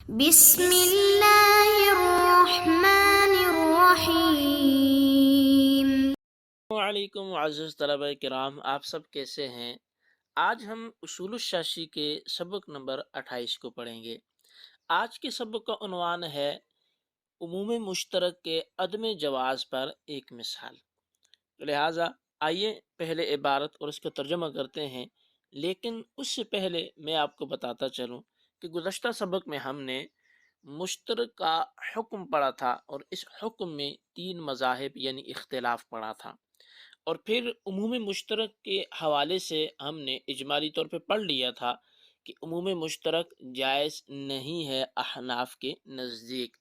بسم اللہ الرحمن الرحیم۔ السلام علیکم معزز طلبہ کرام، آپ سب کیسے ہیں؟ آج ہم اصول الشاشی کے سبق نمبر 28 کو پڑھیں گے۔ آج کے سبق کا عنوان ہے عموم مشترک کے عدم جواز پر ایک مثال۔ لہٰذا آئیے پہلے عبارت اور اس کا ترجمہ کرتے ہیں، لیکن اس سے پہلے میں آپ کو بتاتا چلوں کہ گزشتہ سبق میں ہم نے مشترک کا حکم پڑھا تھا اور اس حکم میں 3 مذاہب یعنی اختلاف پڑھا تھا، اور پھر عموم مشترک کے حوالے سے ہم نے اجمالی طور پہ پڑھ لیا تھا کہ عموم مشترک جائز نہیں ہے احناف کے نزدیک،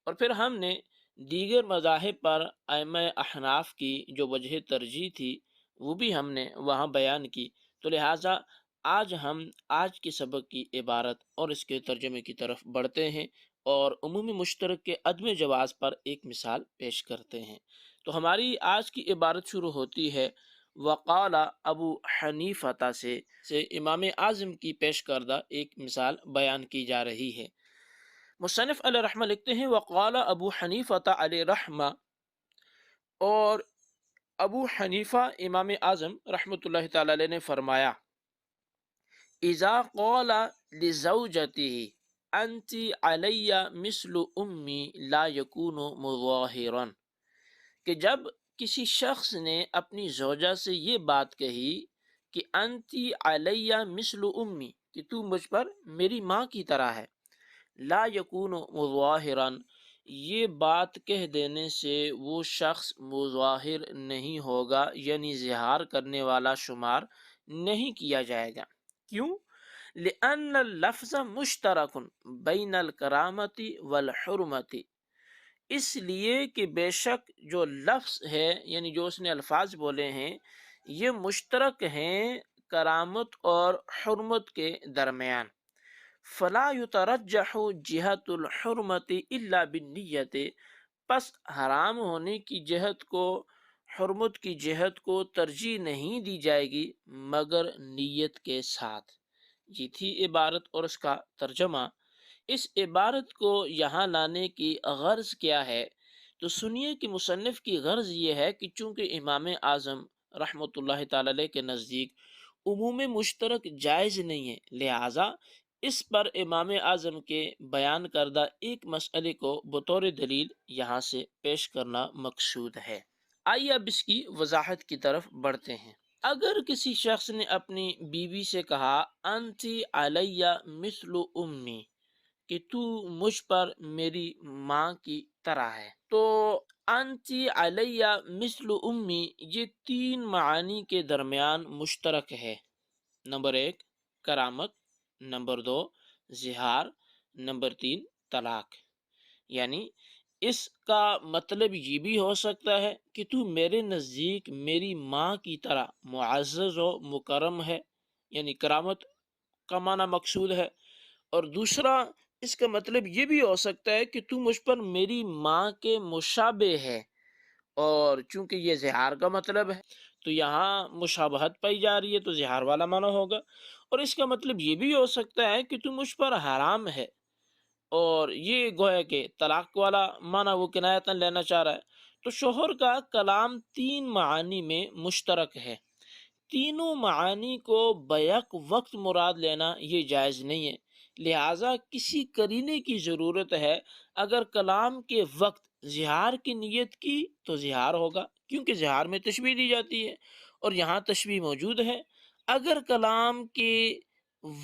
اور پھر ہم نے دیگر مذاہب پر ائمہ احناف کی جو وجہ ترجیح تھی وہ بھی ہم نے وہاں بیان کی۔ تو لہٰذا آج ہم آج کے سبق کی عبارت اور اس کے ترجمے کی طرف بڑھتے ہیں اور عمومی مشترک کے عدم جواز پر ایک مثال پیش کرتے ہیں۔ تو ہماری آج کی عبارت شروع ہوتی ہے وقال ابو حنیفہ سے امام اعظم کی پیش کردہ ایک مثال بیان کی جا رہی ہے۔ مصنف علیہ رحمہ لکھتے ہیں وقال ابو حنیفہ علیہ رحمہ، اور ابو حنیفہ امام اعظم رحمۃ اللہ تعالی علیہ نے فرمایا اذا قال لزوجته انت علی مثل امی لا یکون مظاہرا، کہ جب کسی شخص نے اپنی زوجہ سے یہ بات کہی کہ انتی علیہ مثل امی، کہ تو مجھ پر میری ماں کی طرح ہے، لا یکون مظاہرا، یہ بات کہہ دینے سے وہ شخص مظاہر نہیں ہوگا، یعنی زہار کرنے والا شمار نہیں کیا جائے گا۔ کیوں؟ لأن اللفظ مشترک بین الکرامت والحرمت، اس لیے کہ بے شک جو لفظ ہے یعنی جو اس نے الفاظ بولے ہیں یہ مشترک ہیں کرامت اور حرمت کے درمیان۔ فلا یترجح جہت الحرمت الا بالنیت، پس حرام ہونے کی جہت کو، حرمت کی جہت کو ترجیح نہیں دی جائے گی مگر نیت کے ساتھ۔ یہ تھی عبارت اور اس کا ترجمہ۔ اس عبارت کو یہاں لانے کی غرض کیا ہے؟ تو سنیے کہ مصنف کی غرض یہ ہے کہ چونکہ امام اعظم رحمۃ اللہ تعالی علیہ کے نزدیک عموم مشترک جائز نہیں ہے، لہٰذا اس پر امام اعظم کے بیان کردہ ایک مسئلے کو بطور دلیل یہاں سے پیش کرنا مقصود ہے۔ آئیے اب اس کی وضاحت کی طرف بڑھتے ہیں۔ اگر کسی شخص نے اپنی بیوی سے کہا انتی علیہ مثل امی، کہ تو مجھ پر میری ماں کی طرح ہے، تو انتی علیہ مثل امی یہ 3 معانی کے درمیان مشترک ہے۔ نمبر 1 کرامت، نمبر 2 زہار، نمبر 3 طلاق۔ یعنی اس کا مطلب یہ بھی ہو سکتا ہے کہ تو میرے نزدیک میری ماں کی طرح معزز و مکرم ہے، یعنی کرامت کا معنی مقصود ہے، اور دوسرا اس کا مطلب یہ بھی ہو سکتا ہے کہ تو مجھ پر میری ماں کے مشابہ ہے، اور چونکہ یہ زہار کا مطلب ہے تو یہاں مشابہت پائی جا رہی ہے تو زہار والا معنی ہوگا، اور اس کا مطلب یہ بھی ہو سکتا ہے کہ تو مجھ پر حرام ہے، اور یہ گویا کہ طلاق والا معنی وہ کنایتاً لینا چاہ رہا ہے۔ تو شوہر کا کلام 3 معانی میں مشترک ہے، تینوں معانی کو بیک وقت مراد لینا یہ جائز نہیں ہے، لہٰذا کسی قرینے کی ضرورت ہے۔ اگر کلام کے وقت زہار کی نیت کی تو زہار ہوگا، کیونکہ زہار میں تشبیہ دی جاتی ہے اور یہاں تشبیہ موجود ہے۔ اگر کلام کے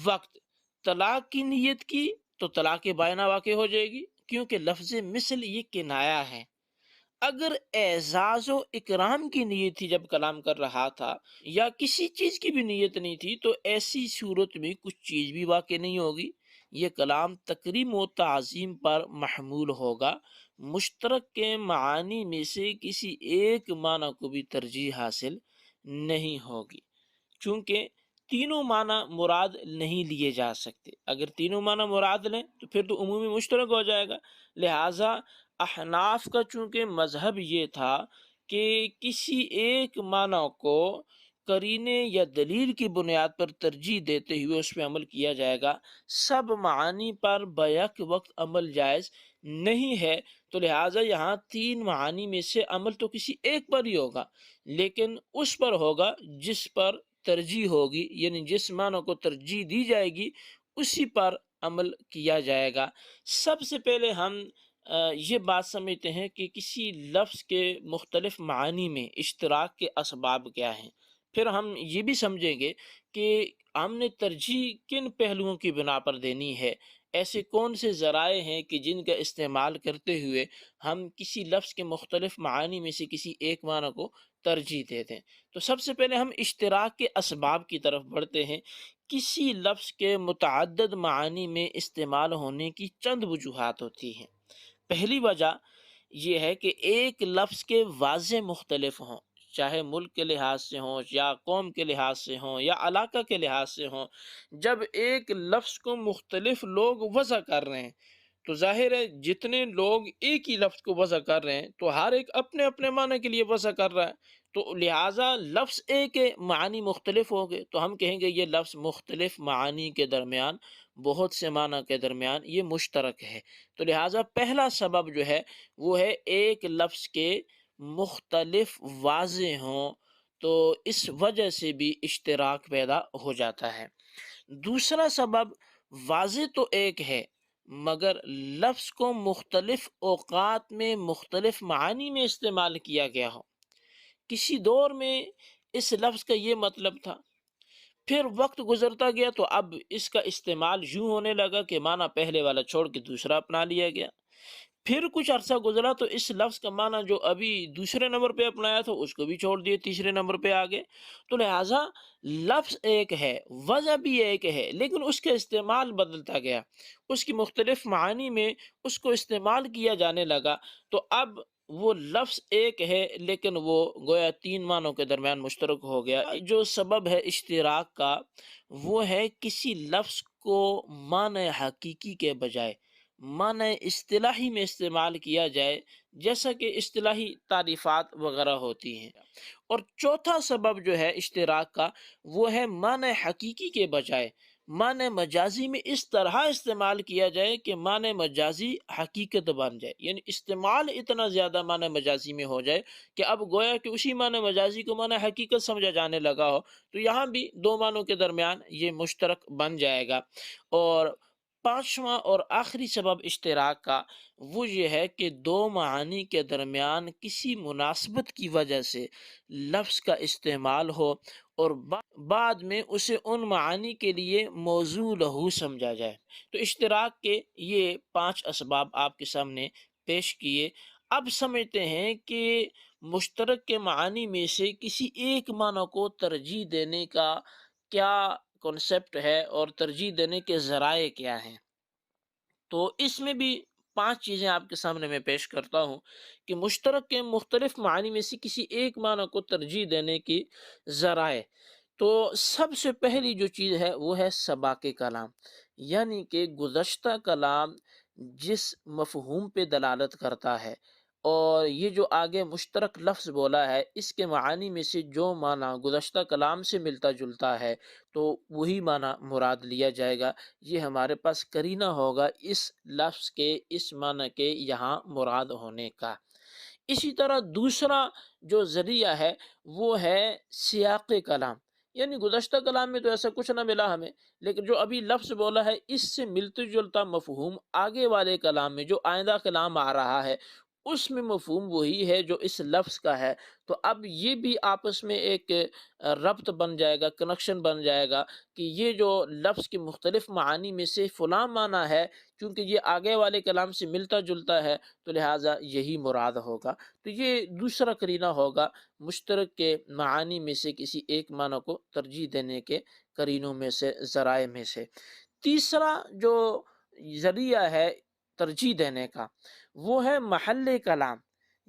وقت طلاق کی نیت کی تو طلاق بائنہ واقع ہو جائے گی، کیونکہ لفظ مثل یہ کنایا ہے۔ اگر اعزاز و اکرام کی نیت تھی جب کلام کر رہا تھا، یا کسی چیز کی بھی نیت نہیں تھی، تو ایسی صورت میں کچھ چیز بھی واقع نہیں ہوگی، یہ کلام تکریم و تعظیم پر محمول ہوگا۔ مشترک کے معانی میں سے کسی ایک معنی کو بھی ترجیح حاصل نہیں ہوگی، چونکہ تینوں معنی مراد نہیں لیے جا سکتے۔ اگر تینوں معنی مراد لیں تو پھر تو عمومی مشترک ہو جائے گا۔ لہٰذا احناف کا چونکہ مذہب یہ تھا کہ کسی ایک معنی کو قرینے یا دلیل کی بنیاد پر ترجیح دیتے ہوئے اس پہ عمل کیا جائے گا۔ سب معانی پر بیک وقت عمل جائز نہیں ہے، تو لہٰذا یہاں تین معانی میں سے عمل تو کسی ایک پر ہی ہوگا، لیکن اس پر ہوگا جس پر ترجیح ہوگی، یعنی جس معنی کو ترجیح دی جائے گی اسی پر عمل کیا جائے گا۔ سب سے پہلے ہم یہ بات سمجھتے ہیں کہ کسی لفظ کے مختلف معانی میں اشتراک کے اسباب کیا ہیں، پھر ہم یہ بھی سمجھیں گے کہ ہم نے ترجیح کن پہلوؤں کی بنا پر دینی ہے، ایسے کون سے ذرائع ہیں کہ جن کا استعمال کرتے ہوئے ہم کسی لفظ کے مختلف معانی میں سے کسی ایک معنی کو ترجیح دیتے ہیں۔ تو سب سے پہلے ہم اشتراک کے اسباب کی طرف بڑھتے ہیں۔ کسی لفظ کے متعدد معانی میں استعمال ہونے کی چند وجوہات ہوتی ہیں۔ پہلی وجہ یہ ہے کہ ایک لفظ کے واضح مختلف ہوں، چاہے ملک کے لحاظ سے ہوں یا قوم کے لحاظ سے ہوں یا علاقہ کے لحاظ سے ہوں۔ جب ایک لفظ کو مختلف لوگ وضع کر رہے ہیں تو ظاہر ہے جتنے لوگ ایک ہی لفظ کو وضع کر رہے ہیں تو ہر ایک اپنے اپنے معنی کے لیے وضع کر رہا ہے، تو لہٰذا لفظ ایک ہے، معنی مختلف ہو گئے، تو ہم کہیں گے یہ لفظ مختلف معانی کے درمیان، بہت سے معنی کے درمیان یہ مشترک ہے۔ تو لہٰذا پہلا سبب جو ہے وہ ہے ایک لفظ کے مختلف واضح ہوں، تو اس وجہ سے بھی اشتراک پیدا ہو جاتا ہے۔ دوسرا سبب، واضح تو ایک ہے مگر لفظ کو مختلف اوقات میں مختلف معانی میں استعمال کیا گیا ہو۔ کسی دور میں اس لفظ کا یہ مطلب تھا، پھر وقت گزرتا گیا تو اب اس کا استعمال یوں ہونے لگا کہ معنی پہلے والا چھوڑ کے دوسرا اپنا لیا گیا۔ پھر کچھ عرصہ گزرا تو اس لفظ کا معنی جو ابھی دوسرے نمبر پہ اپنایا تھا اس کو بھی چھوڑ دیے، تیسرے نمبر پہ آ گئے۔ تو لہٰذا لفظ ایک ہے، وجہ بھی ایک ہے، لیکن اس کا استعمال بدلتا گیا، اس کی مختلف معانی میں اس کو استعمال کیا جانے لگا، تو اب وہ لفظ ایک ہے لیکن وہ گویا تین معنوں کے درمیان مشترک ہو گیا۔ جو سبب ہے اشتراک کا وہ ہے کسی لفظ کو معنی حقیقی کے بجائے معنی اصطلاحی میں استعمال کیا جائے، جیسا کہ اصطلاحی تعریفات وغیرہ ہوتی ہیں۔ اور چوتھا سبب جو ہے اشتراک کا وہ ہے معنی حقیقی کے بجائے معنی مجازی میں اس طرح استعمال کیا جائے کہ معنی مجازی حقیقت بن جائے، یعنی استعمال اتنا زیادہ معنی مجازی میں ہو جائے کہ اب گویا کہ اسی معنی مجازی کو معنی حقیقت سمجھا جانے لگا ہو، تو یہاں بھی دو معنوں کے درمیان یہ مشترک بن جائے گا۔ اور پانچواں اور آخری سبب اشتراک کا وہ یہ ہے کہ دو معانی کے درمیان کسی مناسبت کی وجہ سے لفظ کا استعمال ہو اور بعد میں اسے ان معانی کے لیے موضوع لہو سمجھا جائے۔ تو اشتراک کے یہ 5 اسباب آپ کے سامنے پیش کیے۔ اب سمجھتے ہیں کہ مشترک کے معانی میں سے کسی ایک معنی کو ترجیح دینے کا کیا کنسپٹ ہے اور ترجیح دینے کے ذرائع کیا ہیں۔ تو اس میں بھی 5 چیزیں آپ کے سامنے میں پیش کرتا ہوں کہ مشترک کے مختلف معانی میں سے کسی ایک معنی کو ترجیح دینے کی ذرائع۔ تو سب سے پہلی جو چیز ہے وہ ہے سباق کلام، یعنی کہ گزشتہ کلام جس مفہوم پہ دلالت کرتا ہے، اور یہ جو آگے مشترک لفظ بولا ہے اس کے معانی میں سے جو معنی گزشتہ کلام سے ملتا جلتا ہے تو وہی معنی مراد لیا جائے گا۔ یہ ہمارے پاس قرینہ ہوگا اس لفظ کے اس معنی کے یہاں مراد ہونے کا۔ اسی طرح دوسرا جو ذریعہ ہے وہ ہے سیاق کلام، یعنی گزشتہ کلام میں تو ایسا کچھ نہ ملا ہمیں، لیکن جو ابھی لفظ بولا ہے اس سے ملتا جلتا مفہوم آگے والے کلام میں جو آئندہ کلام آ رہا ہے اس میں مفہوم وہی ہے جو اس لفظ کا ہے، تو اب یہ بھی آپس میں ایک ربط بن جائے گا، کنیکشن بن جائے گا کہ یہ جو لفظ کے مختلف معانی میں سے فلاں معنی ہے، چونکہ یہ آگے والے کلام سے ملتا جلتا ہے تو لہٰذا یہی مراد ہوگا۔ تو یہ دوسرا قرینہ ہوگا مشترک کے معانی میں سے کسی ایک معنی کو ترجیح دینے کے قرینوں میں سے، ذرائع میں سے۔ تیسرا جو ذریعہ ہے ترجیح دینے کا وہ ہے محل کلام،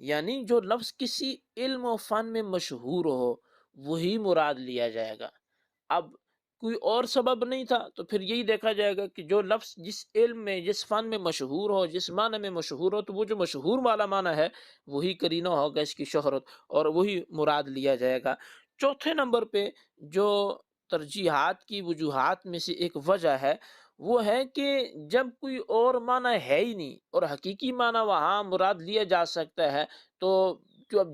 یعنی جو لفظ کسی علم و فن میں مشہور ہو وہی مراد لیا جائے گا۔ اب کوئی اور سبب نہیں تھا تو پھر یہی دیکھا جائے گا کہ جو لفظ جس علم میں جس فن میں مشہور ہو، جس معنی میں مشہور ہو، تو وہ جو مشہور والا معنی ہے وہی قرینہ ہوگا اس کی شہرت اور وہی مراد لیا جائے گا۔ چوتھے نمبر پہ جو ترجیحات کی وجوہات میں سے ایک وجہ ہے وہ ہے کہ جب کوئی اور معنی ہے ہی نہیں اور حقیقی معنی وہاں مراد لیا جا سکتا ہے، تو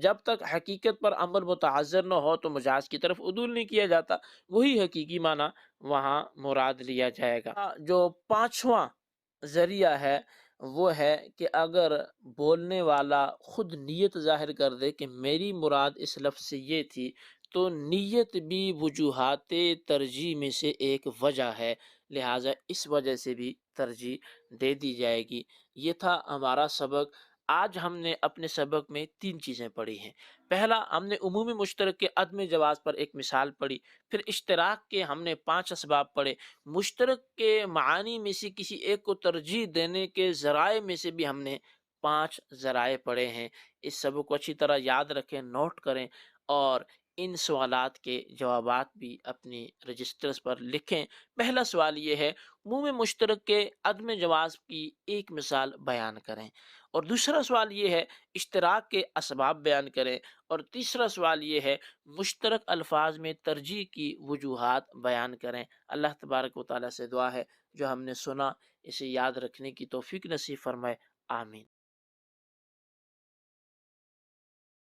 جب تک حقیقت پر عمل متحضر نہ ہو تو مجاز کی طرف عدول نہیں کیا جاتا، وہی حقیقی معنی وہاں مراد لیا جائے گا۔ جو پانچواں ذریعہ ہے وہ ہے کہ اگر بولنے والا خود نیت ظاہر کر دے کہ میری مراد اس لفظ سے یہ تھی، تو نیت بھی وجوہات ترجیح میں سے ایک وجہ ہے، لہٰذا اس وجہ سے بھی ترجیح دے دی جائے گی۔ یہ تھا ہمارا سبق۔ آج ہم نے اپنے سبق میں 3 چیزیں پڑھی ہیں۔ پہلا، ہم نے عمومی مشترک کے عدم جواز پر ایک مثال پڑھی، پھر اشتراک کے ہم نے 5 اسباب پڑھے، مشترک کے معانی میں سے کسی ایک کو ترجیح دینے کے ذرائع میں سے بھی ہم نے 5 ذرائع پڑھے ہیں۔ اس سبق کو اچھی طرح یاد رکھیں، نوٹ کریں اور ان سوالات کے جوابات بھی اپنی رجسٹرز پر لکھیں۔ پہلا سوال یہ ہے، عموم مشترک کے عدم جواز کی ایک مثال بیان کریں، اور دوسرا سوال یہ ہے، اشتراک کے اسباب بیان کریں، اور تیسرا سوال یہ ہے، مشترک الفاظ میں ترجیح کی وجوہات بیان کریں۔ اللہ تبارک و تعالیٰ سے دعا ہے جو ہم نے سنا اسے یاد رکھنے کی توفیق نصیب فرمائے، آمین۔